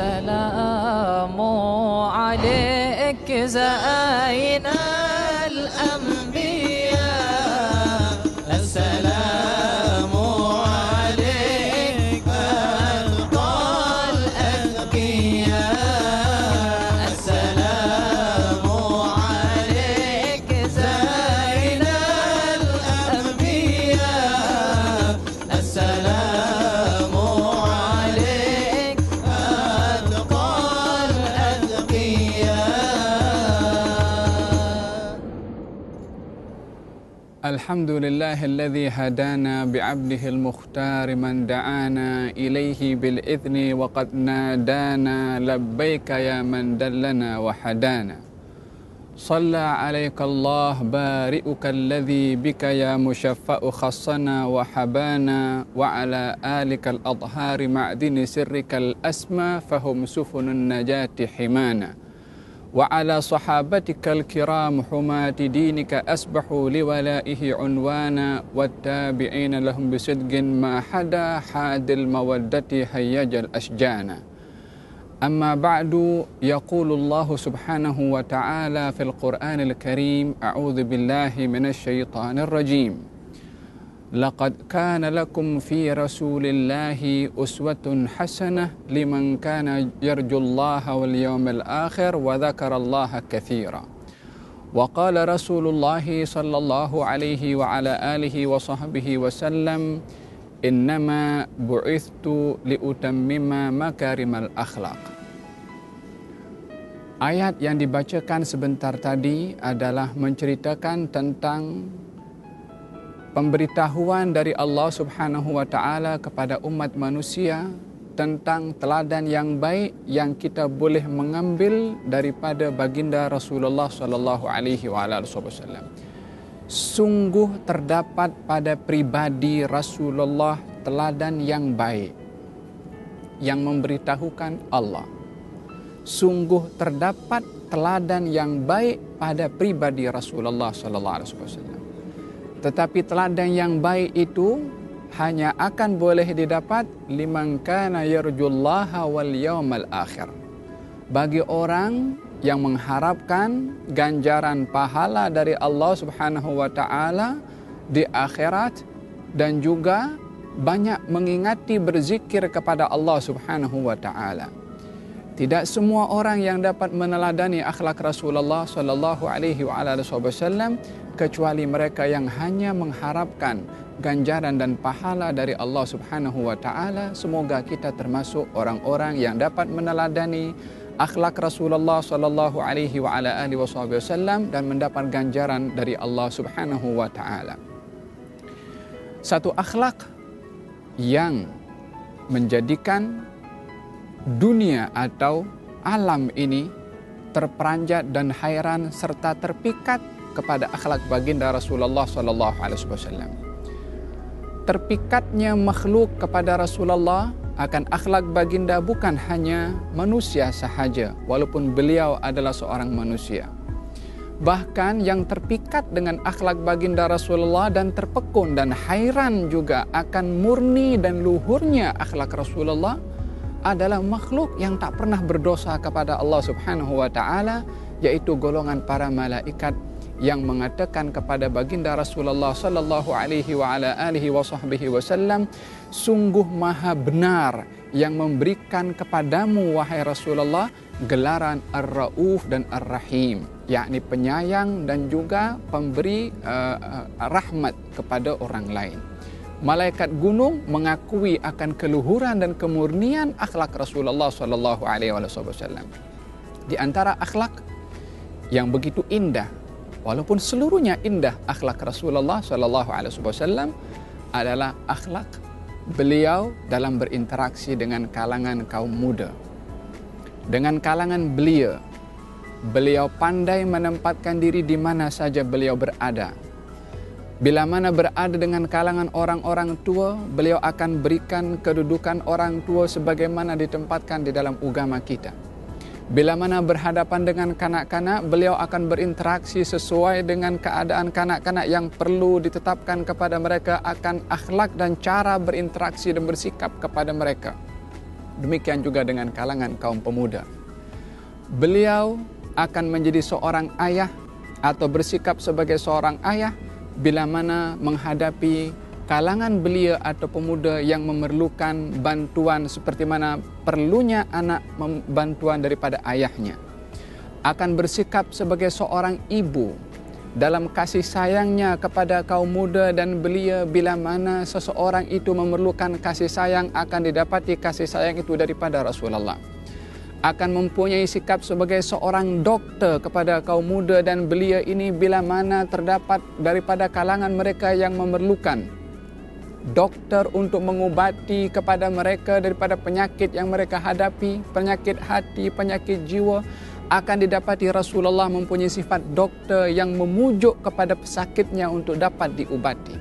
السلام عليك زين الأنبياء السلام عليك أتقى الأتقياء السلام عليك زين الأنبياء السلام عليك أتقى الأتقياء. الحمد لله الذي هدانا بعبده المختار من دعانا إليه بالإذن وقد نادانا لبيك يا من دلنا وحدانا. صلى عليك الله بارئك الذي بك يا مشفأ خصنا وحبانا وعلى آلك الأطهار معدن سرك الأسمى فهم سفن النجاة حمانا وعلى صحابتك الكرام حماة دينك أسبحوا لولائه عنوانا والتابعين لهم بصدق ما حدا حاد المودة هيج الأشجانا. أما بعد يقول الله سبحانه وتعالى في القرآن الكريم أعوذ بالله من الشيطان الرجيم لقد كان لكم في رسول الله أسوة حسنة لمن كان يرجو الله واليوم الآخر وذكر الله كثيرا. وقال رسول الله صلى الله عليه وعلى آله وصحبه وسلم إنما بعثت لأتمم مكارم الأخلاق. Ayat yang dibacakan sebentar tadi adalah menceritakan tentang pemberitahuan dari Allah Subhanahu wa taala kepada umat manusia tentang teladan yang baik yang kita boleh mengambil daripada baginda Rasulullah sallallahu alaihi wasallam. Sungguh terdapat pada pribadi Rasulullah teladan yang baik yang memberitahukan Allah. Sungguh terdapat teladan yang baik pada pribadi Rasulullah sallallahu alaihi wasallam. Tetapi teladan yang baik itu hanya akan boleh didapat liman kana yarjullaha wal yawmal akhir. Bagi orang yang mengharapkan ganjaran pahala dari Allah Subhanahu wa taala di akhirat dan juga banyak mengingati berzikir kepada Allah Subhanahu wa taala. Tidak semua orang yang dapat meneladani akhlak Rasulullah sallallahu alaihi wasallam kecuali mereka yang hanya mengharapkan ganjaran dan pahala dari Allah Subhanahu wa taala. Semoga kita termasuk orang-orang yang dapat meneladani akhlak Rasulullah sallallahu alaihi wasallam dan mendapat ganjaran dari Allah Subhanahu wa taala. Satu akhlak yang menjadikan dunia atau alam ini terperanjat dan hairan serta terpikat kepada akhlak baginda Rasulullah sallallahu alaihi wasallam. Terpikatnya makhluk kepada Rasulullah akan akhlak baginda bukan hanya manusia sahaja, walaupun beliau adalah seorang manusia. Bahkan yang terpikat dengan akhlak baginda Rasulullah dan terpekun dan hairan juga akan murni dan luhurnya akhlak Rasulullah adalah makhluk yang tak pernah berdosa kepada Allah Subhanahu wa taala, yaitu golongan para malaikat yang mengatakan kepada baginda Rasulullah sallallahu alaihi wasallam, sungguh maha benar yang memberikan kepadamu wahai Rasulullah gelaran Ar-Rauf dan Ar-Rahim, yakni penyayang dan juga pemberi rahmat kepada orang lain. Malaikat gunung mengakui akan keluhuran dan kemurnian akhlak Rasulullah sallallahu alaihi wasallam. Di antara akhlak yang begitu indah, walaupun seluruhnya indah akhlak Rasulullah sallallahu alaihi wasallam, adalah akhlak beliau dalam berinteraksi dengan kalangan kaum muda. Dengan kalangan beliau pandai menempatkan diri di mana saja beliau berada. Bila mana berada dengan kalangan orang-orang tua, beliau akan berikan kedudukan orang tua sebagaimana ditempatkan di dalam agama kita. Bila mana berhadapan dengan kanak-kanak, beliau akan berinteraksi sesuai dengan keadaan kanak-kanak yang perlu ditetapkan kepada mereka akan akhlak dan cara berinteraksi dan bersikap kepada mereka. Demikian juga dengan kalangan kaum pemuda. Beliau akan menjadi seorang ayah atau bersikap sebagai seorang ayah bila mana menghadapi kalangan belia atau pemuda yang memerlukan bantuan seperti mana perlunya anak bantuan daripada ayahnya. Akan bersikap sebagai seorang ibu dalam kasih sayangnya kepada kaum muda dan belia bila mana seseorang itu memerlukan kasih sayang, akan didapati kasih sayang itu daripada Rasulullah. Akan mempunyai sikap sebagai seorang dokter kepada kaum muda dan belia ini bila mana terdapat daripada kalangan mereka yang memerlukan dokter untuk mengubati kepada mereka daripada penyakit yang mereka hadapi, penyakit hati, penyakit jiwa. Akan didapati Rasulullah mempunyai sifat dokter yang memujuk kepada pesakitnya untuk dapat diubati.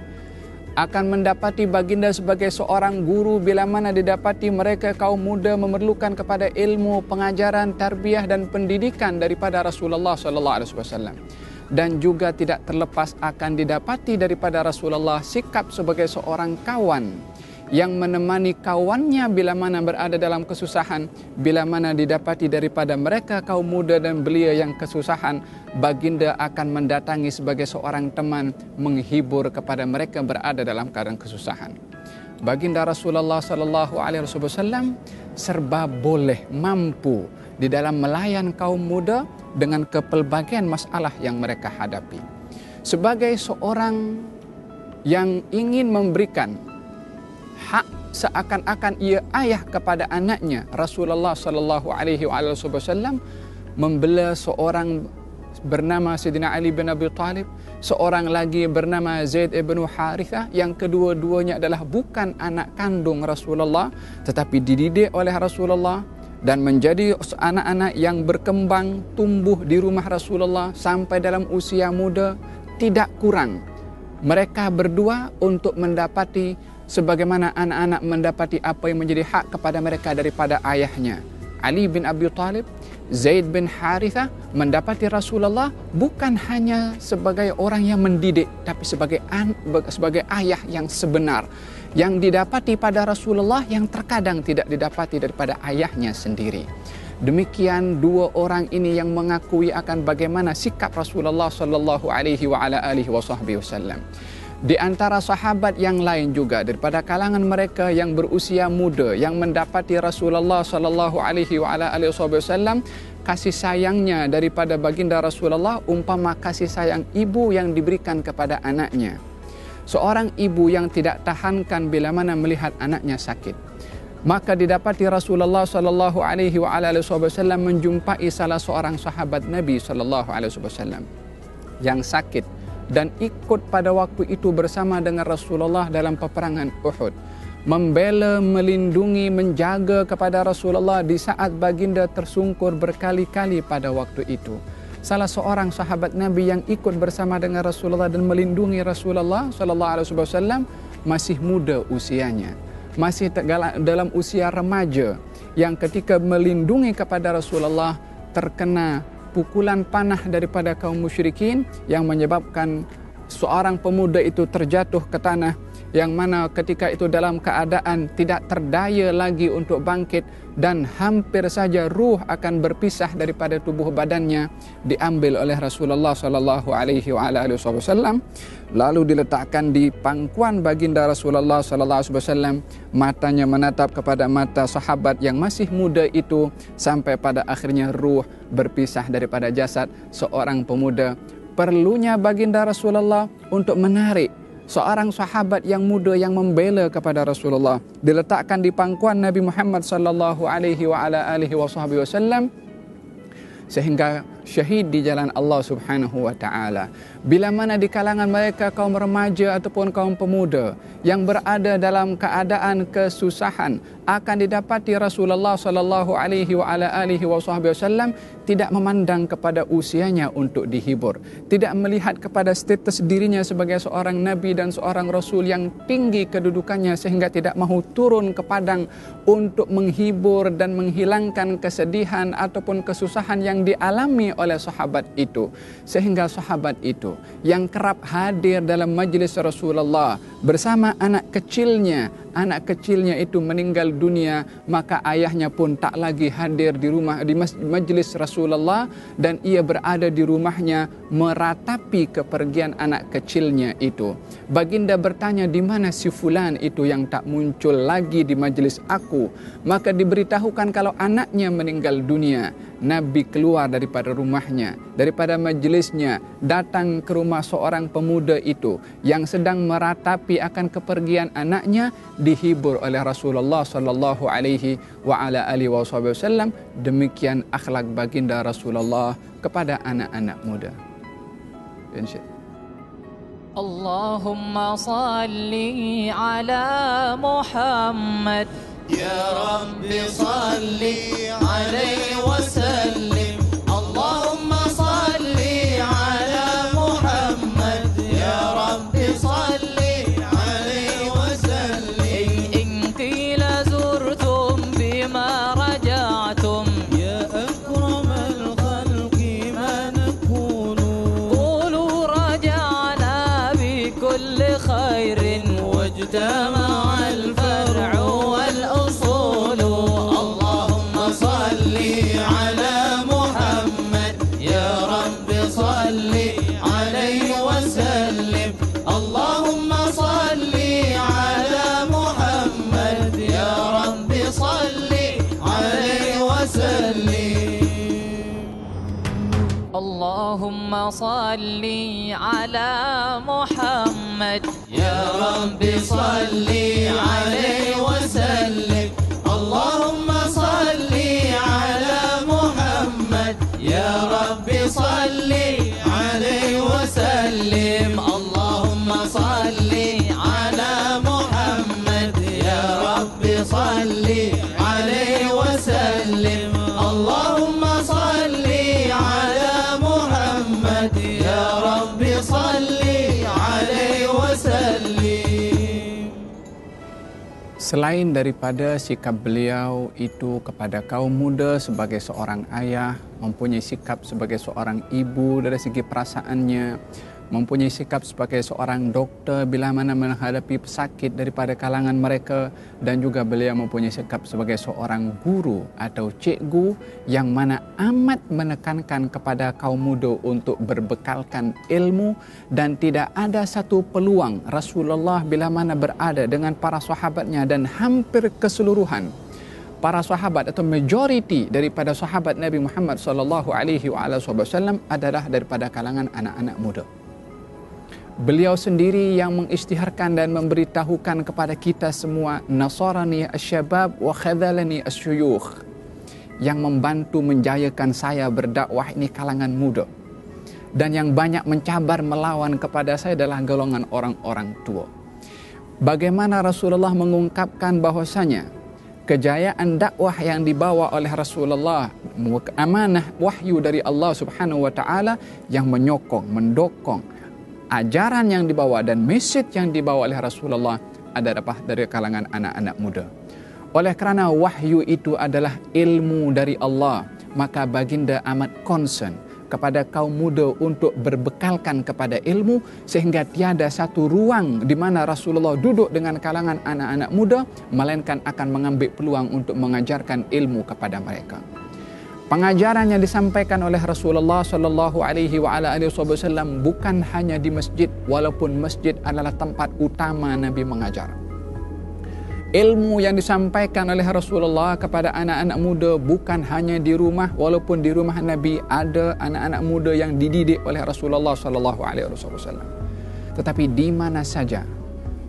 Akan mendapati baginda sebagai seorang guru bila mana didapati mereka kaum muda memerlukan kepada ilmu, pengajaran, tarbiyah dan pendidikan daripada Rasulullah SAW. Dan juga tidak terlepas akan didapati daripada Rasulullah sikap sebagai seorang kawan yang menemani kawannya bila mana berada dalam kesusahan, bila mana didapati daripada mereka kaum muda dan belia yang kesusahan, baginda akan mendatangi sebagai seorang teman menghibur kepada mereka berada dalam keadaan kesusahan. Baginda Rasulullah SAW serba boleh, mampu di dalam melayan kaum muda dengan kepelbagaian masalah yang mereka hadapi. Sebagai seorang yang ingin memberikan hak seakan-akan ia ayah kepada anaknya, Rasulullah SAW membela seorang bernama Sayyidina Ali bin Abi Talib, seorang lagi bernama Zaid ibn Harithah, yang kedua-duanya adalah bukan anak kandung Rasulullah tetapi dididik oleh Rasulullah dan menjadi anak-anak yang berkembang tumbuh di rumah Rasulullah sampai dalam usia muda. Tidak kurang mereka berdua untuk mendapati sebagaimana anak-anak mendapati apa yang menjadi hak kepada mereka daripada ayahnya. Ali bin Abi Talib, Zaid bin Harithah mendapati Rasulullah bukan hanya sebagai orang yang mendidik, tapi sebagai ayah yang sebenar, yang didapati pada Rasulullah yang terkadang tidak didapati daripada ayahnya sendiri. Demikian dua orang ini yang mengakui akan bagaimana sikap Rasulullah SAW. Di antara sahabat yang lain juga daripada kalangan mereka yang berusia muda yang mendapati Rasulullah SAW kasih sayangnya daripada baginda Rasulullah umpama kasih sayang ibu yang diberikan kepada anaknya. Seorang ibu yang tidak tahankan bila mana melihat anaknya sakit. Maka didapati Rasulullah SAW menjumpai salah seorang sahabat Nabi SAW yang sakit dan ikut pada waktu itu bersama dengan Rasulullah dalam peperangan Uhud, membela, melindungi, menjaga kepada Rasulullah di saat baginda tersungkur berkali-kali pada waktu itu. Salah seorang sahabat Nabi yang ikut bersama dengan Rasulullah dan melindungi Rasulullah SAW masih muda usianya, masih dalam usia remaja, yang ketika melindungi kepada Rasulullah terkena pukulan panah daripada kaum musyrikin yang menyebabkan seorang pemuda itu terjatuh ke tanah, yang mana ketika itu dalam keadaan tidak terdaya lagi untuk bangkit dan hampir saja ruh akan berpisah daripada tubuh badannya, diambil oleh Rasulullah SAW, lalu diletakkan di pangkuan baginda Rasulullah SAW. Matanya menatap kepada mata sahabat yang masih muda itu sampai pada akhirnya ruh berpisah daripada jasad seorang pemuda. Perlunya baginda Rasulullah untuk menarik seorang sahabat yang muda yang membela kepada Rasulullah, diletakkan di pangkuan Nabi Muhammad SAW sehingga syahid di jalan Allah Subhanahu wa taala. Bila mana di kalangan mereka kaum remaja ataupun kaum pemuda yang berada dalam keadaan kesusahan, akan didapati Rasulullah SAW tidak memandang kepada usianya untuk dihibur, tidak melihat kepada status dirinya sebagai seorang nabi dan seorang rasul yang tinggi kedudukannya sehingga tidak mahu turun ke padang untuk menghibur dan menghilangkan kesedihan ataupun kesusahan yang dialami oleh sahabat itu. Sehingga sahabat itu yang kerap hadir dalam majlis Rasulullah bersama anak kecilnya, anak kecilnya itu meninggal dunia, maka ayahnya pun tak lagi hadir di majlis Rasulullah, dan ia berada di rumahnya meratapi kepergian anak kecilnya itu. Baginda bertanya, di mana si fulan itu yang tak muncul lagi di majlis aku? Maka diberitahukan kalau anaknya meninggal dunia. Nabi keluar daripada rumahnya, daripada majlisnya, datang ke rumah seorang pemuda itu yang sedang meratapi akan kepergian anaknya, dihibur oleh Rasulullah sallallahu alaihi wa ala alihi wasallam. Demikian akhlak baginda Rasulullah kepada anak-anak muda. Allahumma salli ala Muhammad. Ya Rabbi salli alaihi wasallim. Allahumma salli ala Muhammad. Ya Rabbi salli alaihi wasallim. In qila zurtum bima raja'tum ya akramal khalqi ma nakunu qulu raja'na bi kulli khairin wajtama'al far'u Allahumma salli ala Muhammad. Ya Rabbi salli alaihi wasallim. Allahumma salli ala Muhammad. Ya Rabbi salli alaihi wasallim. Allahumma salli ala Muhammad. Ya Rabbi salli alaihi wasallim. Allahumma salli ala Muhammad. Ya Rabbi salli alaihi wasallim. Selain daripada sikap beliau itu kepada kaum muda sebagai seorang ayah, mempunyai sikap sebagai seorang ibu dari segi perasaannya, mempunyai sikap sebagai seorang dokter bila mana menghadapi pesakit daripada kalangan mereka, dan juga beliau mempunyai sikap sebagai seorang guru atau cikgu yang mana amat menekankan kepada kaum muda untuk berbekalkan ilmu, dan tidak ada satu peluang Rasulullah bila mana berada dengan para sahabatnya, dan hampir keseluruhan para sahabat atau majoriti daripada sahabat Nabi Muhammad sallallahu alaihi wasallam adalah daripada kalangan anak-anak muda. Beliau sendiri yang mengisytiharkan dan memberitahukan kepada kita semua, nasarani asyabab wa khadhalani asyuyukh, yang membantu menjayakan saya berdakwah ini kalangan muda, dan yang banyak mencabar melawan kepada saya adalah golongan orang-orang tua. Bagaimana Rasulullah mengungkapkan bahwasanya kejayaan dakwah yang dibawa oleh Rasulullah, amanah wahyu dari Allah Subhanahu wa taala yang menyokong, mendokong ajaran yang dibawa dan message yang dibawa oleh Rasulullah adalah dari kalangan anak-anak muda. Oleh kerana wahyu itu adalah ilmu dari Allah, maka baginda amat concern kepada kaum muda untuk berbekalkan kepada ilmu, sehingga tiada satu ruang di mana Rasulullah duduk dengan kalangan anak-anak muda melainkan akan mengambil peluang untuk mengajarkan ilmu kepada mereka. Pengajaran yang disampaikan oleh Rasulullah sallallahu alaihi wasallam bukan hanya di masjid, walaupun masjid adalah tempat utama Nabi mengajar. Ilmu yang disampaikan oleh Rasulullah kepada anak-anak muda bukan hanya di rumah, walaupun di rumah Nabi ada anak-anak muda yang dididik oleh Rasulullah sallallahu alaihi wasallam. Tetapi di mana saja,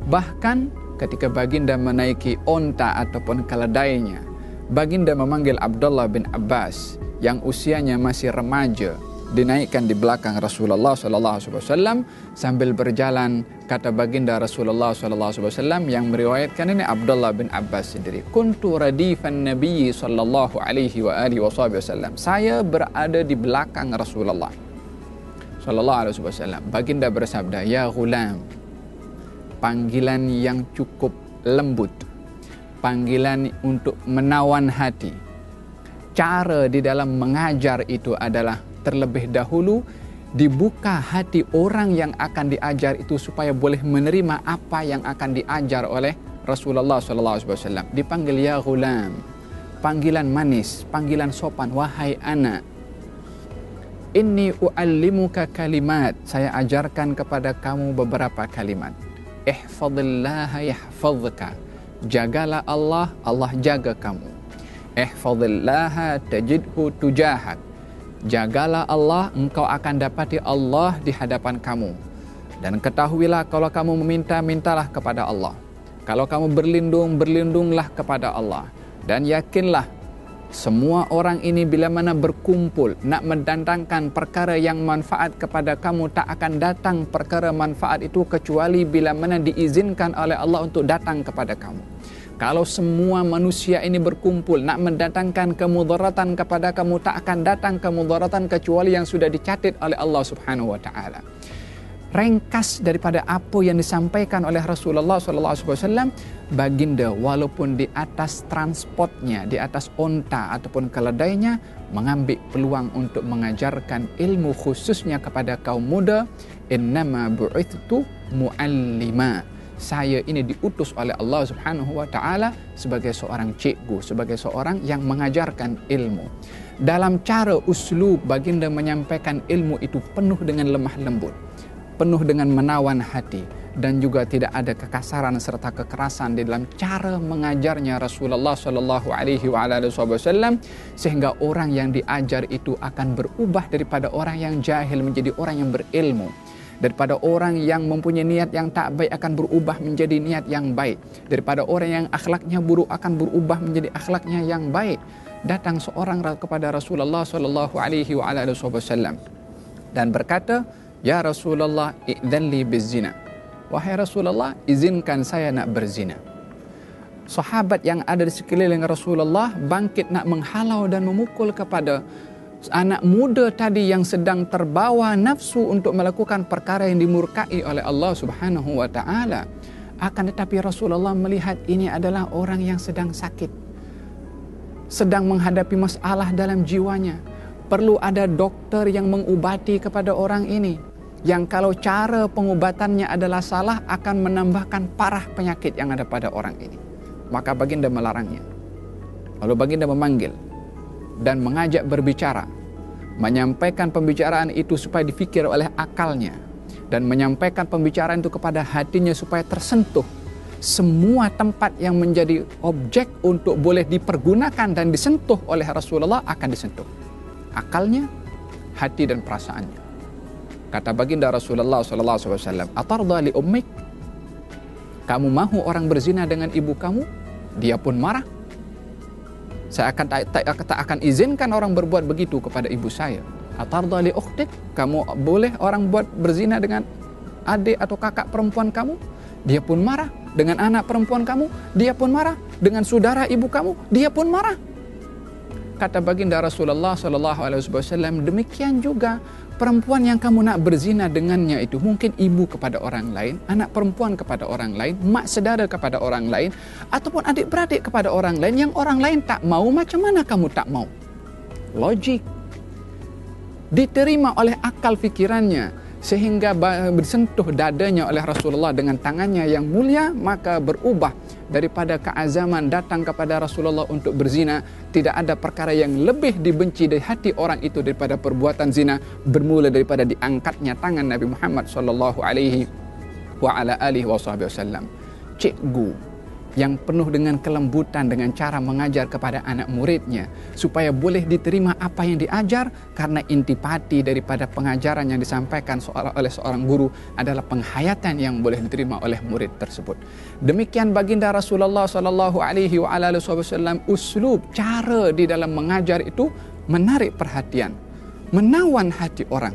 bahkan ketika baginda menaiki onta ataupun keledainya, baginda memanggil Abdullah bin Abbas yang usianya masih remaja, dinaikkan di belakang Rasulullah SAW sambil berjalan. Kata baginda Rasulullah SAW yang meriwayatkan ini Abdullah bin Abbas sendiri, kuntu radifan Nabi sallallahu alaihi wasallam, saya berada di belakang Rasulullah sallallahu alaihi wasallam. Baginda bersabda, ya ghulam, panggilan yang cukup lembut, panggilan untuk menawan hati. Cara di dalam mengajar itu adalah terlebih dahulu dibuka hati orang yang akan diajar itu supaya boleh menerima apa yang akan diajar oleh Rasulullah SAW. Dipanggil ya ghulam, panggilan manis, panggilan sopan, wahai anak. Inni u'allimuka kalimat, saya ajarkan kepada kamu beberapa kalimat. Ihfazillaha yahfazka, jagalah Allah, Allah jaga kamu. Ihfazillaha tajidhu tujahak, jagalah Allah, engkau akan dapati Allah di hadapan kamu. Dan ketahuilah kalau kamu meminta, mintalah kepada Allah. Kalau kamu berlindung, berlindunglah kepada Allah. Dan yakinlah, semua orang ini bila mana berkumpul nak mendatangkan perkara yang manfaat kepada kamu, tak akan datang perkara manfaat itu kecuali bila mana diizinkan oleh Allah untuk datang kepada kamu. Kalau semua manusia ini berkumpul nak mendatangkan kemudaratan kepada kamu, tak akan datang kemudaratan kecuali yang sudah dicatat oleh Allah Subhanahu wa taala. Ringkas daripada apa yang disampaikan oleh Rasulullah SAW, baginda walaupun di atas transportnya, di atas onta ataupun keledainya, mengambil peluang untuk mengajarkan ilmu khususnya kepada kaum muda. Innama bu'ithtu mu'allima, saya ini diutus oleh Allah Subhanahu wa taala sebagai seorang cikgu, sebagai seorang yang mengajarkan ilmu. Dalam cara uslub baginda menyampaikan ilmu itu penuh dengan lemah lembut, penuh dengan menawan hati, dan juga tidak ada kekasaran serta kekerasan di dalam cara mengajarnya Rasulullah sallallahu alaihi wasallam, sehingga orang yang diajar itu akan berubah daripada orang yang jahil menjadi orang yang berilmu, daripada orang yang mempunyai niat yang tak baik akan berubah menjadi niat yang baik, daripada orang yang akhlaknya buruk akan berubah menjadi akhlaknya yang baik. Datang seorang kepada Rasulullah sallallahu alaihi wasallam dan berkata, ya Rasulullah, i'dhanli bizina. Wahai Rasulullah, izinkan saya nak berzina. Sahabat yang ada di sekeliling Rasulullah bangkit nak menghalau dan memukul kepada anak muda tadi yang sedang terbawa nafsu untuk melakukan perkara yang dimurkai oleh Allah Subhanahu wa taala. Akan tetapi Rasulullah melihat ini adalah orang yang sedang sakit, sedang menghadapi masalah dalam jiwanya. Perlu ada dokter yang mengubati kepada orang ini, yang kalau cara pengubatannya adalah salah akan menambahkan parah penyakit yang ada pada orang ini. Maka baginda melarangnya. Lalu baginda memanggil dan mengajak berbicara, menyampaikan pembicaraan itu supaya difikir oleh akalnya, dan menyampaikan pembicaraan itu kepada hatinya supaya tersentuh. Semua tempat yang menjadi objek untuk boleh dipergunakan dan disentuh oleh Rasulullah akan disentuh. Akalnya, hati dan perasaannya. Kata baginda Rasulullah SAW, atarda li ummik, kamu mahu orang berzina dengan ibu kamu? Dia pun marah. Saya tak akan izinkan orang berbuat begitu kepada ibu saya. Atarda li ukhtik, kamu boleh orang buat berzina dengan adik atau kakak perempuan kamu? Dia pun marah. Dengan anak perempuan kamu? Dia pun marah. Dengan saudara ibu kamu? Dia pun marah. Kata baginda Rasulullah SAW, demikian juga perempuan yang kamu nak berzina dengannya itu mungkin ibu kepada orang lain, anak perempuan kepada orang lain, mak saudara kepada orang lain, ataupun adik-beradik kepada orang lain yang orang lain tak mau. Macam mana kamu tak mau? Logik. Diterima oleh akal fikirannya, sehingga bersentuh dadanya oleh Rasulullah dengan tangannya yang mulia, maka berubah daripada keazaman datang kepada Rasulullah untuk berzina. Tidak ada perkara yang lebih dibenci dari hati orang itu daripada perbuatan zina, bermula daripada diangkatnya tangan Nabi Muhammad sallallahu alaihi wasallam. Cikgu yang penuh dengan kelembutan dengan cara mengajar kepada anak muridnya supaya boleh diterima apa yang diajar, karena intipati daripada pengajaran yang disampaikan oleh seorang guru adalah penghayatan yang boleh diterima oleh murid tersebut. Demikian baginda Rasulullah sallallahu alaihi wasallam, uslub cara di dalam mengajar itu menarik perhatian, menawan hati orang.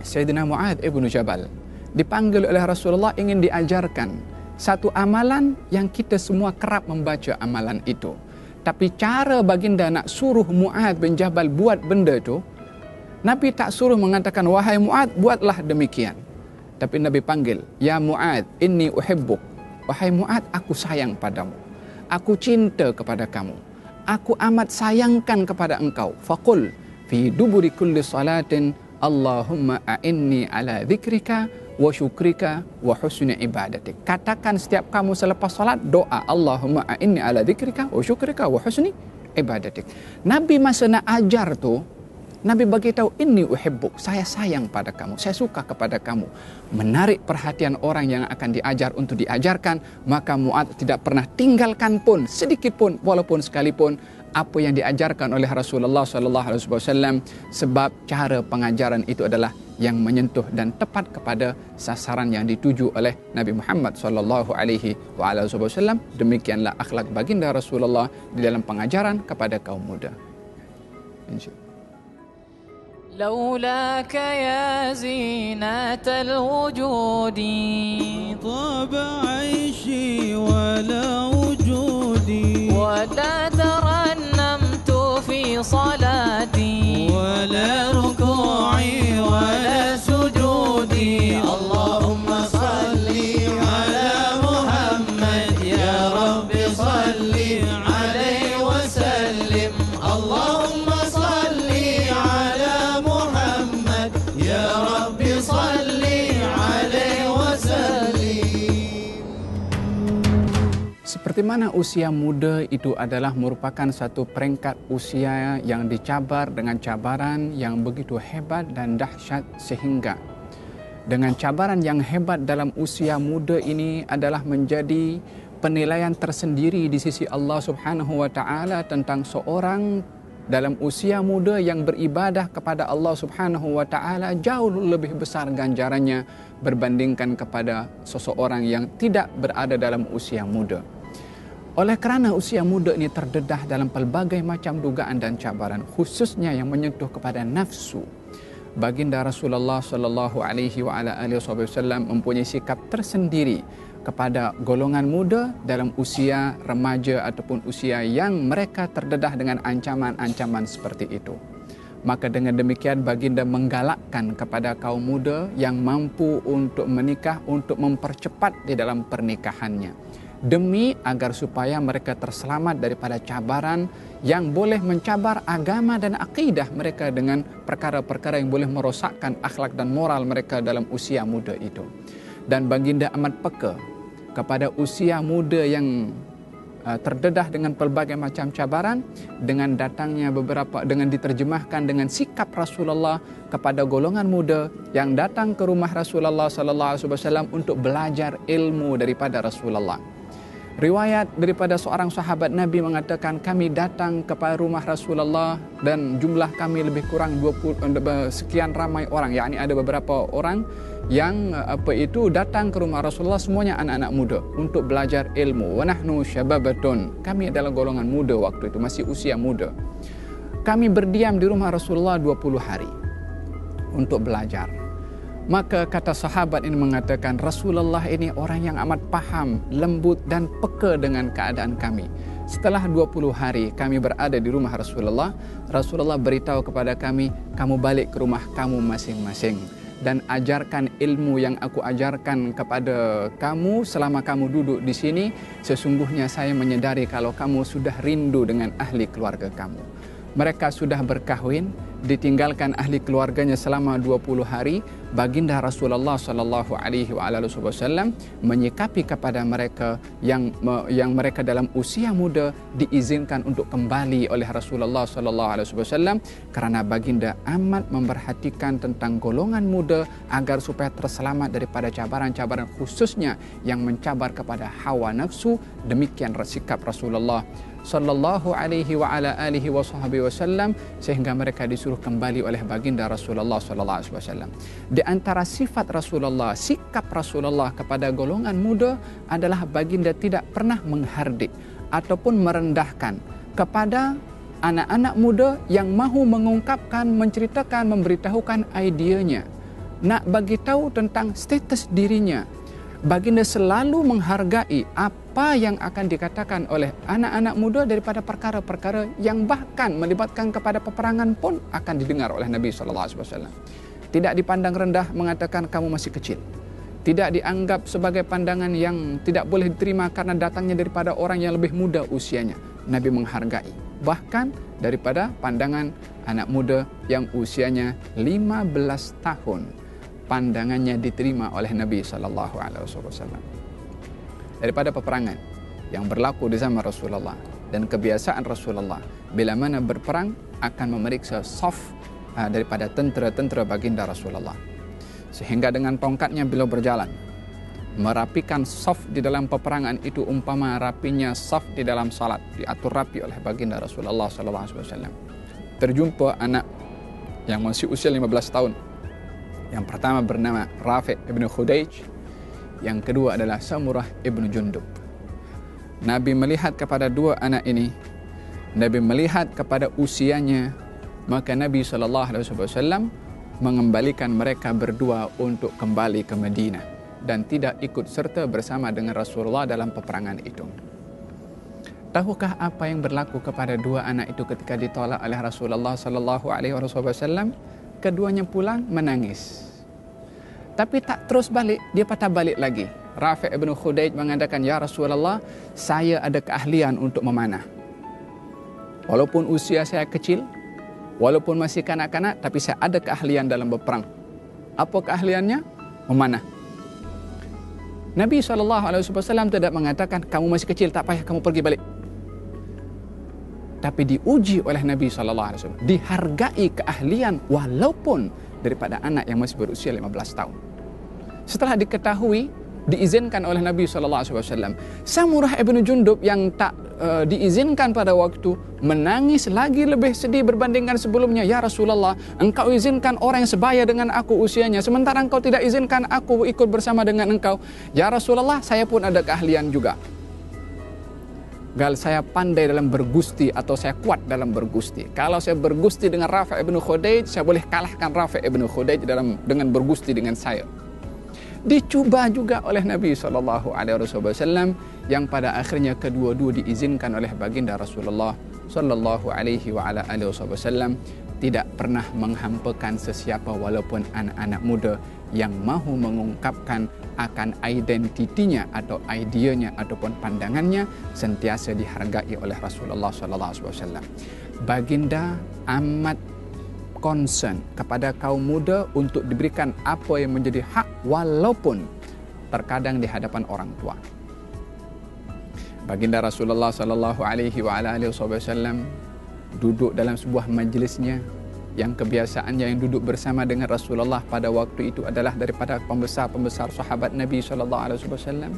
Sayyidina Mu'adz ibn Jabal dipanggil oleh Rasulullah ingin diajarkan satu amalan yang kita semua kerap membaca amalan itu. Tapi cara baginda nak suruh Mu'adz bin Jabal buat benda itu, Nabi tak suruh mengatakan, wahai Mu'adz, buatlah demikian. Tapi Nabi panggil, ya Mu'adz, inni uhibbuk. Wahai Mu'adz, aku sayang padamu. Aku cinta kepada kamu. Aku amat sayangkan kepada engkau. Faqul fi duburi kulli salatin, Allahumma a'inni ala dzikrika wa syukrika wa husni ibadatik. Katakan setiap kamu selepas salat doa, Allahumma a'inni ala dzikrika wa syukrika wa husni ibadatik. Nabi masa nak ajar tu, Nabi bagi tahu, inni uhibbuk, saya sayang pada kamu, saya suka kepada kamu. Menarik perhatian orang yang akan diajar untuk diajarkan, maka Mu'adz tidak pernah tinggalkan pun sedikit pun, walaupun sekalipun apa yang diajarkan oleh Rasulullah SAW, sebab cara pengajaran itu adalah yang menyentuh dan tepat kepada sasaran yang dituju oleh Nabi Muhammad SAW. Demikianlah akhlak baginda Rasulullah di dalam pengajaran kepada kaum muda. InsyaAllah. لولاك يا زينة الوجود طاب عيشي ولا وجودي ولا ترنمت في صلاتي ولا ركوعي ولا سجودي اللهم صل على محمد يا رب صل عليه وسلم اللهم صل على محمد يا رب صل عليه وسلم. Seperti mana usia muda itu adalah merupakan satu peringkat usia yang dicabar dengan cabaran yang begitu hebat dan dahsyat, sehingga dengan cabaran yang hebat dalam usia muda ini adalah menjadi penilaian tersendiri di sisi Allah Subhanahu wa taala tentang seorang dalam usia muda yang beribadah kepada Allah Subhanahu wa taala jauh lebih besar ganjarannya berbandingkan kepada seseorang yang tidak berada dalam usia muda. Oleh kerana usia muda ini terdedah dalam pelbagai macam dugaan dan cabaran, khususnya yang menyentuh kepada nafsu, baginda Rasulullah sallallahu alaihi wasallam mempunyai sikap tersendiri kepada golongan muda dalam usia remaja ataupun usia yang mereka terdedah dengan ancaman-ancaman seperti itu. Maka dengan demikian baginda menggalakkan kepada kaum muda yang mampu untuk menikah untuk mempercepat di dalam pernikahannya, demi agar supaya mereka terselamat daripada cabaran yang boleh mencabar agama dan akidah mereka dengan perkara-perkara yang boleh merosakkan akhlak dan moral mereka dalam usia muda itu. Dan baginda amat peka kepada usia muda yang terdedah dengan pelbagai macam cabaran, dengan datangnya dengan diterjemahkan dengan sikap Rasulullah kepada golongan muda yang datang ke rumah Rasulullah sallallahu alaihi wasallam untuk belajar ilmu daripada Rasulullah. Riwayat daripada seorang sahabat Nabi mengatakan, kami datang kepada rumah Rasulullah dan jumlah kami lebih kurang 20 sekian ramai orang, yakni ada beberapa orang yang datang ke rumah Rasulullah, semuanya anak-anak muda untuk belajar ilmu. Wa nahnu syababatun, kami adalah golongan muda waktu itu, masih usia muda. Kami berdiam di rumah Rasulullah 20 hari untuk belajar. Maka kata sahabat ini mengatakan, Rasulullah ini orang yang amat paham, lembut dan peka dengan keadaan kami. Setelah 20 hari kami berada di rumah Rasulullah, Rasulullah beritahu kepada kami, kamu balik ke rumah kamu masing-masing dan ajarkan ilmu yang aku ajarkan kepada kamu selama kamu duduk di sini. Sesungguhnya saya menyadari kalau kamu sudah rindu dengan ahli keluarga kamu. Mereka sudah berkahwin, ditinggalkan ahli keluarganya selama 20 hari. Baginda Rasulullah sallallahu alaihi wasallam menyikapi kepada mereka yang mereka dalam usia muda diizinkan untuk kembali oleh Rasulullah sallallahu alaihi wasallam, kerana baginda amat memperhatikan tentang golongan muda agar supaya terselamat daripada cabaran-cabaran khususnya yang mencabar kepada hawa nafsu. Demikian sikap Rasulullah sallallahu alaihi wa ala alihi wasallam, sehingga mereka disuruh kembali oleh baginda Rasulullah sallallahu alaihi wasallam. Di antara sifat Rasulullah, sikap Rasulullah kepada golongan muda adalah baginda tidak pernah menghardik ataupun merendahkan kepada anak-anak muda yang mahu mengungkapkan, menceritakan, memberitahukan idenya, nak bagi tahu tentang status dirinya. Baginda selalu menghargai apa yang akan dikatakan oleh anak-anak muda daripada perkara-perkara yang bahkan melibatkan kepada peperangan pun akan didengar oleh Nabi SAW. Tidak dipandang rendah mengatakan kamu masih kecil. Tidak dianggap sebagai pandangan yang tidak boleh diterima karena datangnya daripada orang yang lebih muda usianya. Nabi menghargai. Bahkan daripada pandangan anak muda yang usianya 15 tahun. pandangannya diterima oleh Nabi SAW. Daripada peperangan yang berlaku di zaman Rasulullah dan kebiasaan Rasulullah, bila mana berperang akan memeriksa saf daripada tentera-tentera baginda Rasulullah, sehingga dengan tongkatnya beliau berjalan merapikan saf di dalam peperangan itu umpama rapinya saf di dalam salat, diatur rapi oleh baginda Rasulullah SAW. Terjumpa anak yang masih usia 15 tahun. Yang pertama bernama Rafi' ibn Khudaij, yang kedua adalah Samurah ibn Jundub. Nabi melihat kepada dua anak ini, Nabi melihat kepada usianya, maka Nabi SAW mengembalikan mereka berdua untuk kembali ke Madinah dan tidak ikut serta bersama dengan Rasulullah dalam peperangan itu. Tahukah apa yang berlaku kepada dua anak itu ketika ditolak oleh Rasulullah SAW? Keduanya pulang menangis. Tapi tak terus balik, dia patah balik lagi. Rafi' ibn Khudaij mengatakan, "Ya Rasulullah, saya ada keahlian untuk memanah. Walaupun usia saya kecil, walaupun masih kanak-kanak, tapi saya ada keahlian dalam berperang." Apa keahliannya? Memanah. Nabi SAW tidak mengatakan, "Kamu masih kecil, tak payah kamu pergi balik." Tapi diuji oleh Nabi SAW, dihargai keahlian walaupun daripada anak yang masih berusia 15 tahun. Setelah diketahui, diizinkan oleh Nabi SAW. Samurah ibn Jundub yang tak diizinkan pada waktu, menangis lagi lebih sedih berbandingkan sebelumnya. "Ya Rasulullah, engkau izinkan orang yang sebaya dengan aku usianya, sementara engkau tidak izinkan aku ikut bersama dengan engkau." "Ya Rasulullah, saya pun ada keahlian juga. Saya pandai dalam bergusti atau saya kuat dalam bergusti. Kalau saya bergusti dengan Rafi' ibn Khudaij, saya boleh kalahkan Rafi' ibn Khudaij dengan bergusti dengan saya." Dicuba juga oleh Nabi SAW, yang pada akhirnya kedua-dua diizinkan oleh baginda Rasulullah SAW, tidak pernah menghampakan sesiapa walaupun anak-anak muda yang mahu mengungkapkan akan identitinya atau idenya ataupun pandangannya, sentiasa dihargai oleh Rasulullah SAW. Baginda amat concern kepada kaum muda untuk diberikan apa yang menjadi hak walaupun terkadang di hadapan orang tua. Baginda Rasulullah SAW duduk dalam sebuah majlisnya yang kebiasaannya yang duduk bersama dengan Rasulullah pada waktu itu adalah daripada pembesar-pembesar sahabat Nabi SAW.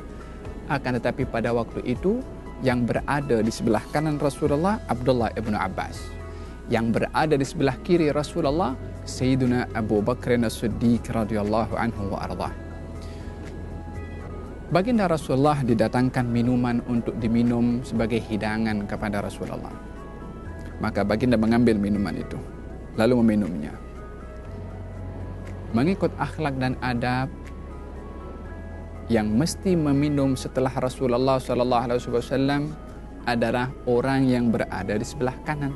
Akan tetapi pada waktu itu yang berada di sebelah kanan Rasulullah Abdullah ibn Abbas, yang berada di sebelah kiri Rasulullah Sayyiduna Abu Bakr As-Siddiq radhiyallahu anhu wa ardah. Baginda Rasulullah didatangkan minuman untuk diminum sebagai hidangan kepada Rasulullah. Maka baginda mengambil minuman itu lalu meminumnya. Mengikut akhlak dan adab yang mesti meminum setelah Rasulullah SAW adalah orang yang berada di sebelah kanan.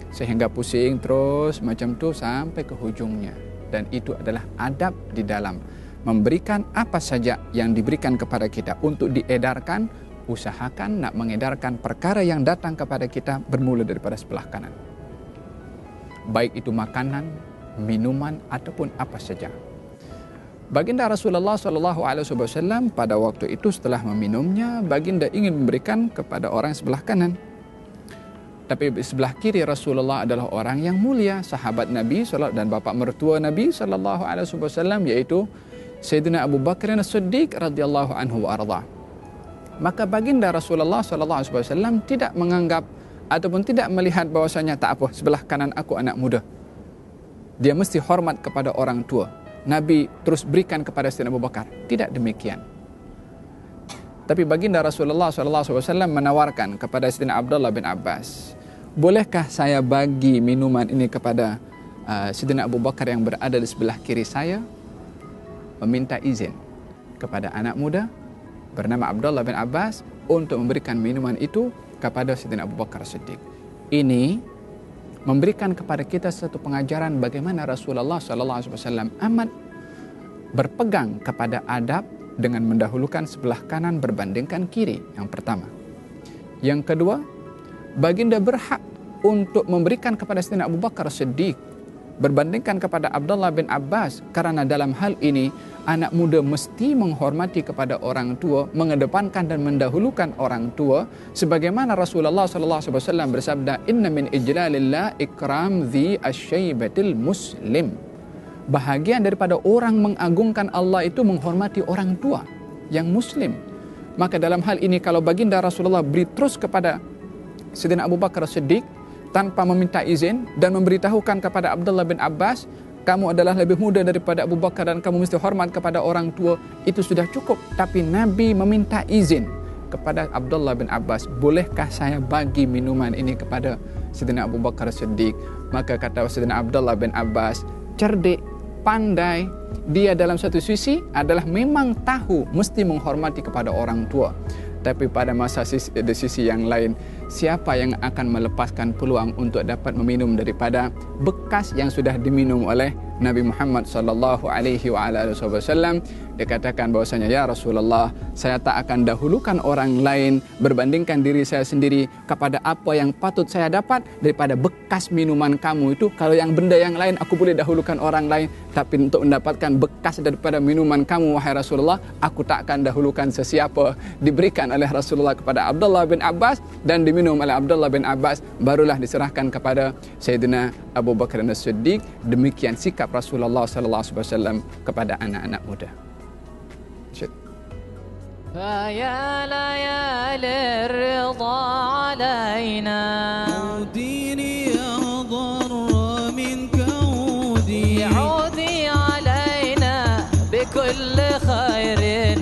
Sehingga pusing terus macam tu sampai ke hujungnya. Dan itu adalah adab di dalam memberikan apa saja yang diberikan kepada kita untuk diedarkan. Usahakan nak mengedarkan perkara yang datang kepada kita bermula daripada sebelah kanan. Baik itu makanan, minuman ataupun apa saja. Baginda Rasulullah SAW pada waktu itu setelah meminumnya, baginda ingin memberikan kepada orang sebelah kanan. Tapi sebelah kiri Rasulullah adalah orang yang mulia, sahabat Nabi dan bapa mertua Nabi SAW, yaitu Sayyidina Abu Bakr As-Siddiq radhiyallahu anhu wa arda. Maka baginda Rasulullah SAW tidak menganggap ataupun tidak melihat bahwasanya tak apa, sebelah kanan aku anak muda, dia mesti hormat kepada orang tua, Nabi terus berikan kepada Sayyidina Abu Bakar. Tidak demikian. Tapi baginda Rasulullah SAW menawarkan kepada Sayyidina Abdullah bin Abbas, bolehkah saya bagi minuman ini kepada Sayyidina Abu Bakar yang berada di sebelah kiri saya? Meminta izin kepada anak muda bernama Abdullah bin Abbas untuk memberikan minuman itu kepada Sayyidina Abu Bakar Siddiq. Ini memberikan kepada kita satu pengajaran bagaimana Rasulullah SAW amat berpegang kepada adab dengan mendahulukan sebelah kanan berbandingkan kiri, yang pertama. Yang kedua, baginda berhak untuk memberikan kepada Sayyidina Abu Bakar Siddiq berbandingkan kepada Abdullah bin Abbas, karena dalam hal ini anak muda mesti menghormati kepada orang tua, mengedepankan dan mendahulukan orang tua, sebagaimana Rasulullah SAW bersabda, inna min ijlalillah ikram dhi asyaibatil muslim. Bahagian daripada orang mengagungkan Allah itu menghormati orang tua yang muslim. Maka dalam hal ini kalau baginda Rasulullah beri terus kepada Sayyidina Abu Bakar Siddiq tanpa meminta izin dan memberitahukan kepada Abdullah bin Abbas, kamu adalah lebih muda daripada Abu Bakar dan kamu mesti hormat kepada orang tua, itu sudah cukup. Tapi Nabi meminta izin kepada Abdullah bin Abbas, bolehkah saya bagi minuman ini kepada Sayyidina Abu Bakar Siddiq? Maka kata Sayyidina Abdullah bin Abbas, cerdik, pandai, dia dalam satu sisi adalah memang tahu mesti menghormati kepada orang tua. Tapi pada di sisi yang lain, siapa yang akan melepaskan peluang untuk dapat meminum daripada bekas yang sudah diminum oleh Nabi Muhammad sallallahu alaihi wasallam? Dia katakan bahwasanya, ya Rasulullah, saya tak akan dahulukan orang lain berbandingkan diri saya sendiri kepada apa yang patut saya dapat daripada bekas minuman kamu itu. Kalau yang benda yang lain aku boleh dahulukan orang lain, tapi untuk mendapatkan bekas daripada minuman kamu, wahai Rasulullah, aku tak akan dahulukan sesiapa. Diberikan oleh Rasulullah kepada Abdullah bin Abbas dan diminum oleh Abdullah bin Abbas, barulah diserahkan kepada Sayyidina Abu Bakar As-Siddiq. Demikian sikap Rasulullah SAW kepada anak-anak muda. فيا ليالي الرضا علينا عوديني أضر منك عودي عودي علينا بكل خير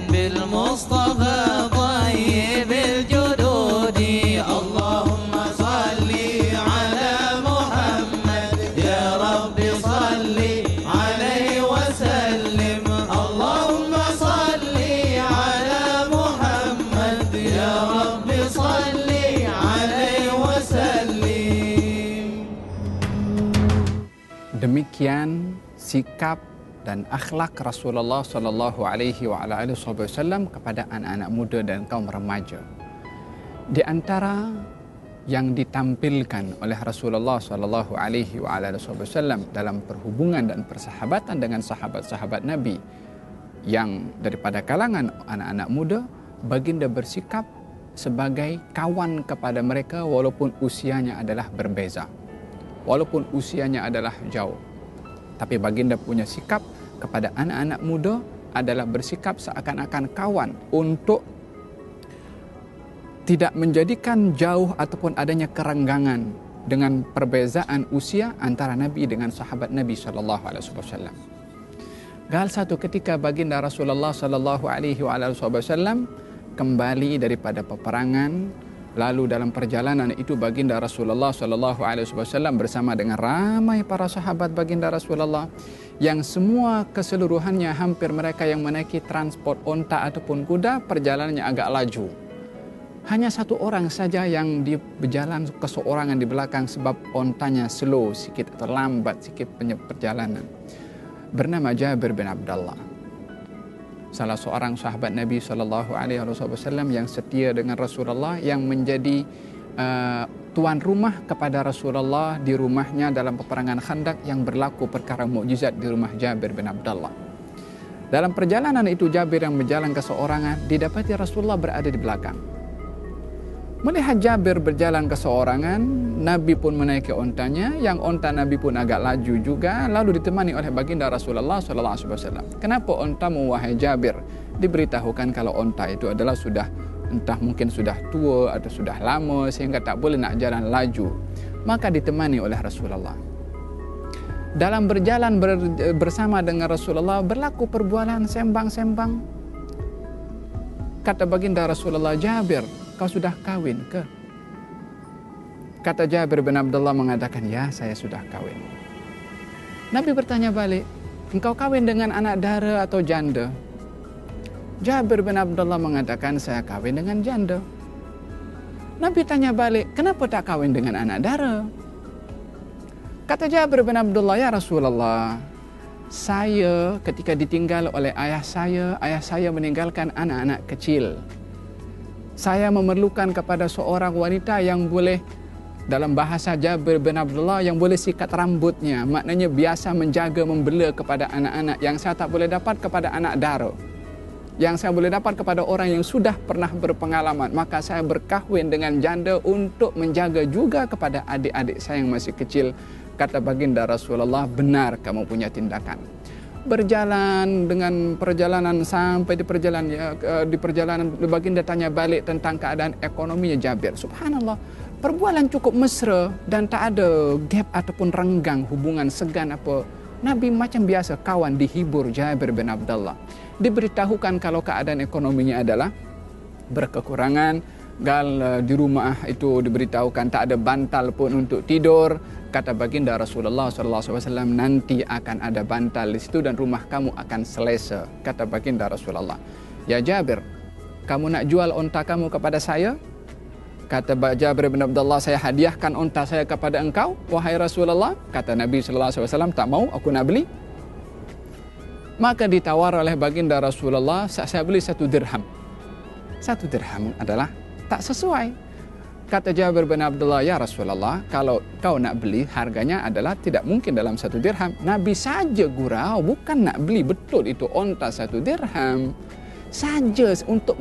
بالمصطفى طيب الجدود اللهم صل على محمد يا رب صل عليه وسلم اللهم صل على محمد يا رب صل عليه وسلم. Demikian sikap dan akhlak Rasulullah sallallahu alaihi wasallam kepada anak-anak muda dan kaum remaja. Di antara yang ditampilkan oleh Rasulullah sallallahu alaihi wasallam dalam perhubungan dan persahabatan dengan sahabat-sahabat Nabi yang daripada kalangan anak-anak muda, baginda bersikap sebagai kawan kepada mereka walaupun usianya adalah berbeza, walaupun usianya adalah jauh. Tapi baginda punya sikap kepada anak-anak muda adalah bersikap seakan-akan kawan, untuk tidak menjadikan jauh ataupun adanya kerenggangan dengan perbezaan usia antara Nabi dengan sahabat Nabi SAW. Gal satu ketika baginda Rasulullah SAW kembali daripada peperangan. Lalu dalam perjalanan itu baginda Rasulullah SAW bersama dengan ramai para sahabat baginda Rasulullah yang semua keseluruhannya hampir mereka yang menaiki transport onta ataupun kuda, perjalanannya agak laju. Hanya satu orang saja yang berjalan keseorangan di belakang sebab ontanya slow sikit atau lambat sikit perjalanan. Bernama Jabir bin Abdullah, salah seorang sahabat Nabi SAW yang setia dengan Rasulullah, yang menjadi tuan rumah kepada Rasulullah di rumahnya dalam peperangan Khandaq yang berlaku perkara mukjizat di rumah Jabir bin Abdullah. Dalam perjalanan itu Jabir yang berjalan keseorangan, didapati Rasulullah berada di belakang. Melihat Jabir berjalan keseorangan, Nabi pun menaiki ontanya, yang onta Nabi pun agak laju juga, lalu ditemani oleh baginda Rasulullah SAW. Kenapa ontamu wahai Jabir? Diberitahukan kalau onta itu adalah sudah entah mungkin sudah tua atau sudah lama sehingga tak boleh nak jalan laju. Maka ditemani oleh Rasulullah. Dalam berjalan bersama dengan Rasulullah berlaku perbualan sembang-sembang. Kata baginda Rasulullah, Jabir, kau sudah kawin ke? Kata Jabir bin Abdullah mengatakan, ya saya sudah kawin. Nabi bertanya balik, engkau kawin dengan anak dara atau janda? Jabir bin Abdullah mengatakan, saya kawin dengan janda. Nabi tanya balik, kenapa tak kawin dengan anak dara? Kata Jabir bin Abdullah, ya Rasulullah, saya ketika ditinggal oleh ayah saya meninggalkan anak-anak kecil. Saya memerlukan kepada seorang wanita yang boleh Dalam bahasa Jabir bin Abdullah, yang boleh sikat rambutnya, maknanya biasa menjaga, membela kepada anak-anak yang saya tak boleh dapat kepada anak dara, yang saya boleh dapat kepada orang yang sudah pernah berpengalaman. Maka saya berkahwin dengan janda untuk menjaga juga kepada adik-adik saya yang masih kecil. Kata baginda Rasulullah, benar kamu punya tindakan. Berjalan dengan perjalanan, sampai di perjalanan baginda tanya balik tentang keadaan ekonominya Jabir. Subhanallah, perbualan cukup mesra dan tak ada gap ataupun renggang hubungan segan apa. Nabi macam biasa kawan, dihibur Jabir bin Abdullah. Diberitahukan kalau keadaan ekonominya adalah berkekurangan. Di rumah itu diberitahukan tak ada bantal pun untuk tidur. Kata baginda Rasulullah SAW, nanti akan ada bantal di situ dan rumah kamu akan selesa. Kata baginda Rasulullah, ya Jabir, kamu nak jual onta kamu kepada saya? Kata Jabir bin Abdullah, saya hadiahkan onta saya kepada engkau, wahai Rasulullah. Kata Nabi SAW, tak mau, aku nak beli. Maka ditawar oleh baginda Rasulullah, saya beli 1 dirham. 1 dirham adalah tak sesuai. Kata Jabir bin Abdullah, ya Rasulullah, kalau kau nak beli, harganya adalah tidak mungkin dalam 1 dirham. Nabi saja gurau, bukan nak beli betul itu onta 1 dirham. Saja untuk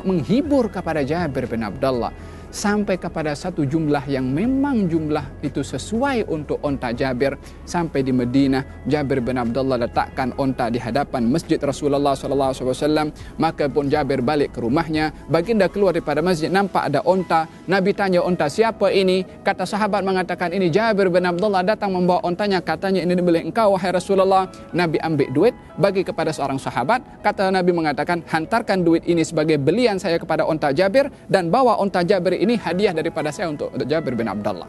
menghibur kepada Jabir bin Abdullah. Sampai kepada satu jumlah yang memang jumlah itu sesuai untuk onta Jabir. Sampai di Madinah, Jabir bin Abdullah letakkan onta di hadapan masjid Rasulullah SAW. Maka pun Jabir balik ke rumahnya. Baginda keluar daripada masjid, nampak ada onta. Nabi tanya, onta siapa ini? Kata sahabat mengatakan, ini Jabir bin Abdullah datang membawa ontanya. Katanya, ini dibeli engkau wahai Rasulullah. Nabi ambil duit, bagi kepada seorang sahabat. Kata Nabi mengatakan, hantarkan duit ini sebagai belian saya kepada onta Jabir, dan bawa onta Jabir ini hadiah daripada saya untuk Jabir bin Abdullah.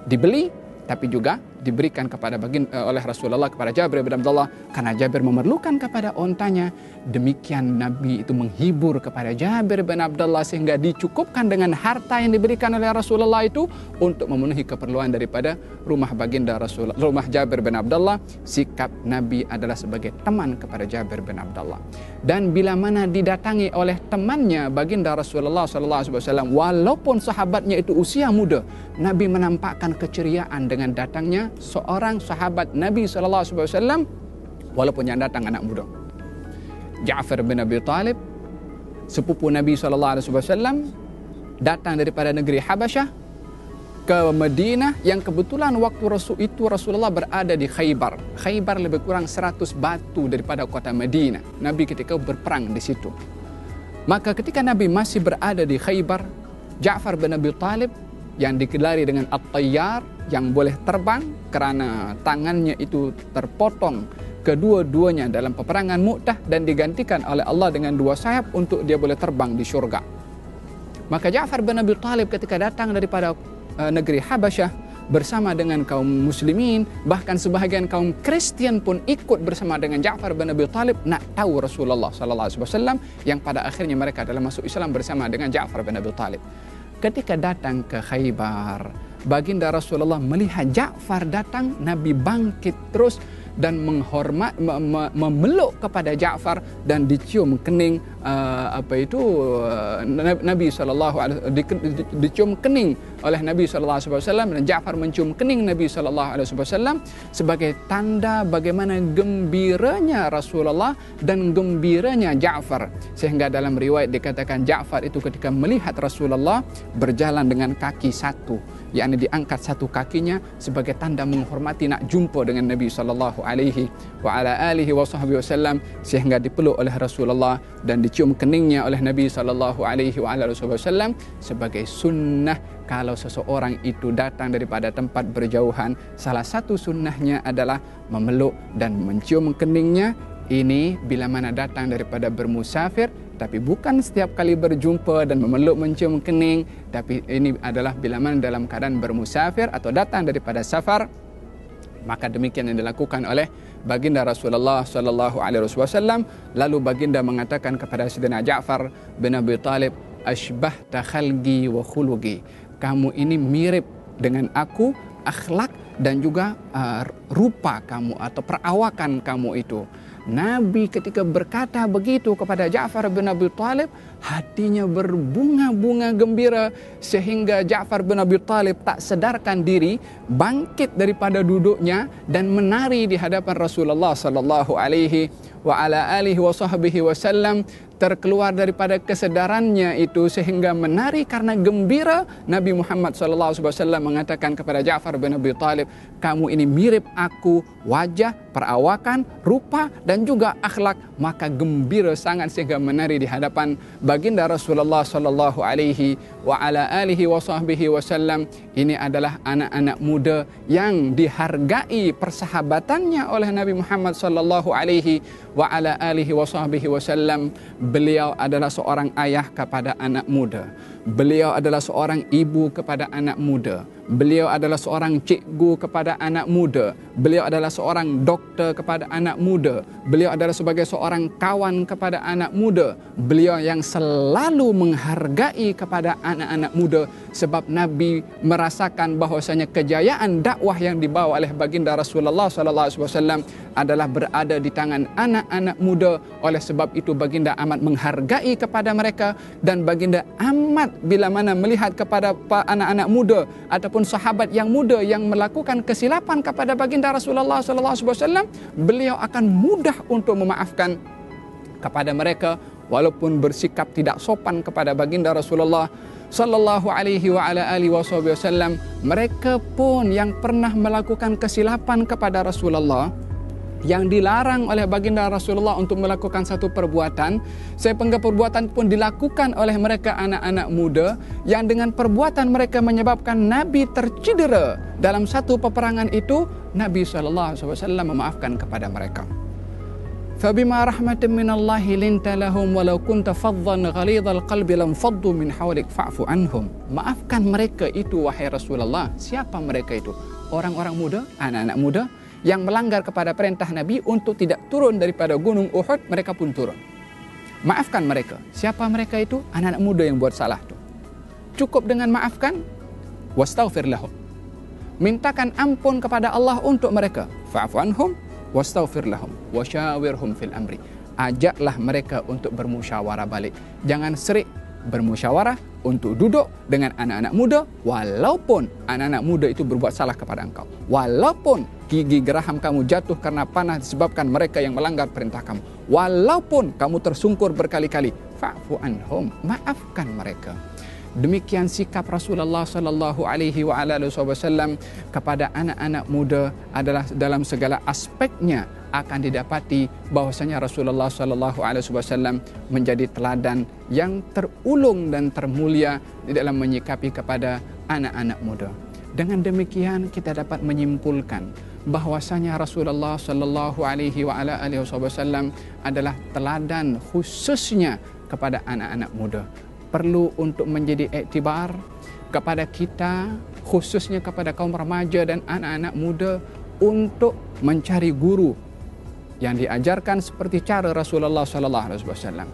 Dibeli, tapi juga diberikan kepada oleh Rasulullah kepada Jabir bin Abdullah, karena Jabir memerlukan kepada ontanya. Demikian Nabi itu menghibur kepada Jabir bin Abdullah sehingga dicukupkan dengan harta yang diberikan oleh Rasulullah itu untuk memenuhi keperluan daripada rumah baginda Rasulullah, rumah Jabir bin Abdullah. Sikap Nabi adalah sebagai teman kepada Jabir bin Abdullah. Dan bila mana didatangi oleh temannya baginda Rasulullah SAW, walaupun sahabatnya itu usia muda, Nabi menampakkan keceriaan dengan datangnya seorang sahabat Nabi SAW, walaupun yang datang anak muda. Ja'far bin Abi Talib, sepupu Nabi SAW, datang daripada negeri Habasyah ke Madinah, yang kebetulan waktu Rasulullah berada di Khaybar. Khaybar lebih kurang 100 batu daripada kota Madinah. Nabi ketika berperang di situ. Maka ketika Nabi masih berada di Khaybar, Ja'far bin Abi Talib yang digelari dengan At-Tayyar, yang boleh terbang kerana tangannya itu terpotong kedua-duanya dalam peperangan Mu'tah dan digantikan oleh Allah dengan 2 sayap untuk dia boleh terbang di syurga. Maka Ja'far bin Abi Talib ketika datang daripada negeri Habasyah bersama dengan kaum muslimin, bahkan sebahagian kaum Kristian pun ikut bersama dengan Ja'far bin Abi Talib nak tahu Rasulullah SAW, yang pada akhirnya mereka adalah masuk Islam bersama dengan Ja'far bin Abi Talib. Ketika datang ke Khaybar, baginda Rasulullah melihat Ja'far datang, Nabi bangkit terus dan memeluk kepada Ja'far dan dicium kening Nabi SAW, dicium kening oleh Nabi SAW, dan Ja'far mencium kening Nabi SAW sebagai tanda bagaimana gembiranya Rasulullah dan gembiranya Ja'far. Sehingga dalam riwayat dikatakan Ja'far itu ketika melihat Rasulullah berjalan dengan kaki satu, yakni diangkat satu kakinya sebagai tanda menghormati nak jumpa dengan Nabi SAW sehingga dipeluk oleh Rasulullah dan dicium keningnya oleh Nabi SAW sebagai sunnah. Kalau seseorang itu datang daripada tempat berjauhan, salah satu sunnahnya adalah memeluk dan mencium keningnya. Ini bila mana datang daripada bermusafir, tapi bukan setiap kali berjumpa dan memeluk mencium kening, tapi ini adalah bila mana dalam keadaan bermusafir atau datang daripada safar. Maka demikian yang dilakukan oleh baginda Rasulullah SAW. Lalu baginda mengatakan kepada Sayyidina Ja'far bin Abi Talib, ashbahta khalqi wa khuluqi, kamu ini mirip dengan aku, akhlak dan juga rupa kamu atau perawakan kamu itu. Nabi ketika berkata begitu kepada Ja'far bin Abi Talib, hatinya berbunga-bunga gembira sehingga Ja'far bin Abi Thalib tak sedarkan diri, bangkit daripada duduknya dan menari di hadapan Rasulullah sallallahu alaihi wa ala alihi wa sahbihi wasallam. Terkeluar daripada kesedarannya itu sehingga menari karena gembira. Nabi Muhammad SAW mengatakan kepada Ja'far bin Abi Thalib, kamu ini mirip aku, wajah, perawakan, rupa dan juga akhlak. Maka gembira sangat sehingga menari di hadapan baginda Rasulullah sallallahu alaihi wa ala alihi wa sahbihi wasallam. Ini adalah anak-anak muda yang dihargai persahabatannya oleh Nabi Muhammad sallallahu alaihi wa ala alihi wa sahbihi wasallam. Beliau adalah seorang ayah kepada anak muda. Beliau adalah seorang ibu kepada anak muda. Beliau adalah seorang cikgu kepada anak muda. Beliau adalah seorang doktor kepada anak muda. Beliau adalah sebagai seorang kawan kepada anak muda. Beliau yang selalu menghargai kepada anak-anak muda, sebab Nabi merasakan bahwasanya kejayaan dakwah yang dibawa oleh baginda Rasulullah SAW adalah berada di tangan anak-anak muda. Oleh sebab itu baginda amat menghargai kepada mereka, dan baginda amat bila mana melihat kepada anak-anak muda ataupun sahabat yang muda yang melakukan kesilapan kepada baginda Rasulullah SAW, beliau akan mudah untuk memaafkan kepada mereka walaupun bersikap tidak sopan kepada baginda Rasulullah sallallahu alaihi wa ala alihi wasallam. Mereka pun yang pernah melakukan kesilapan kepada Rasulullah, yang dilarang oleh baginda Rasulullah untuk melakukan satu perbuatan, sehingga perbuatan pun dilakukan oleh mereka anak-anak muda, yang dengan perbuatan mereka menyebabkan Nabi tercedera dalam satu peperangan itu, Nabi SAW memaafkan kepada mereka. فَبِمَا رَحْمَةٍ مِّنَ اللَّهِ لِنْتَ لَهُمْ وَلَوْ كُنْتَ فَظًّا غَلِيظَ الْقَلْبِ لَانفَضُّوا مِنْ حَوْلِكَ فَاعْفُ عَنْهُمْ. Maafkan mereka itu wahai Rasulullah. Siapa mereka itu? Orang-orang muda, anak-anak muda yang melanggar kepada perintah Nabi untuk tidak turun daripada gunung Uhud, mereka pun turun. Maafkan mereka. Siapa mereka itu? Anak-anak muda yang buat salah itu. Cukup dengan maafkan, wastaghfir lahum. Mintakan ampun kepada Allah untuk mereka. Fa'fu anhum wastaghfir lahum wasyawirhum fil amri. Ajaklah mereka untuk bermusyawarah balik. Jangan serik bermusyawarah untuk duduk dengan anak-anak muda, walaupun anak-anak muda itu berbuat salah kepada engkau. Walaupun gigi geraham kamu jatuh karena panah disebabkan mereka yang melanggar perintah kamu. Walaupun kamu tersungkur berkali-kali, fa'fu anhum, maafkan mereka. Demikian sikap Rasulullah sallallahu alaihi wa ala alihi wasallam kepada anak-anak muda adalah dalam segala aspeknya akan didapati bahwasanya Rasulullah sallallahu alaihi wasallam menjadi teladan yang terulung dan termulia di dalam menyikapi kepada anak-anak muda. Dengan demikian kita dapat menyimpulkan bahwasanya Rasulullah sallallahu alaihi wa ala alihi wasallam adalah teladan khususnya kepada anak-anak muda. Perlu untuk menjadi iktibar kepada kita, khususnya kepada kaum remaja dan anak-anak muda, untuk mencari guru yang diajarkan seperti cara Rasulullah SAW,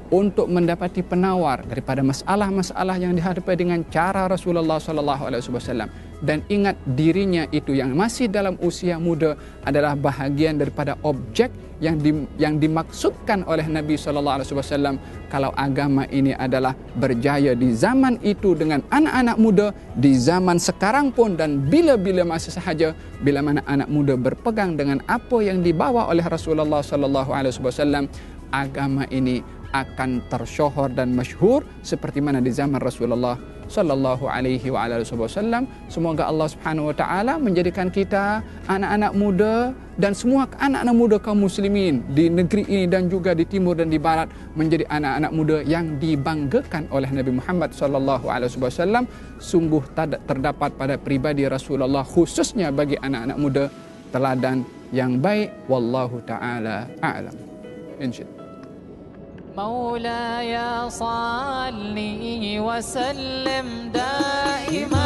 untuk mendapati penawar daripada masalah-masalah yang dihadapi dengan cara Rasulullah SAW. Dan ingat, dirinya itu yang masih dalam usia muda adalah bahagian daripada objek yang dimaksudkan oleh Nabi SAW. Kalau agama ini adalah berjaya di zaman itu dengan anak-anak muda, di zaman sekarang pun dan bila-bila masa sahaja, bila mana anak muda berpegang dengan apa yang dibawa oleh Rasulullah SAW, agama ini akan tersyuhur dan masyhur seperti mana di zaman Rasulullah sallallahu alaihi wa alihi wasallam. Semoga Allah Subhanahu wa taala menjadikan kita anak-anak muda dan semua anak-anak muda kaum muslimin di negeri ini dan juga di timur dan di barat menjadi anak-anak muda yang dibanggakan oleh Nabi Muhammad sallallahu alaihi wasallam. Sungguh terdapat pada pribadi Rasulullah khususnya bagi anak-anak muda teladan yang baik. Wallahu taala a'lam. Insyaallah. مولاي صل وسلم دائما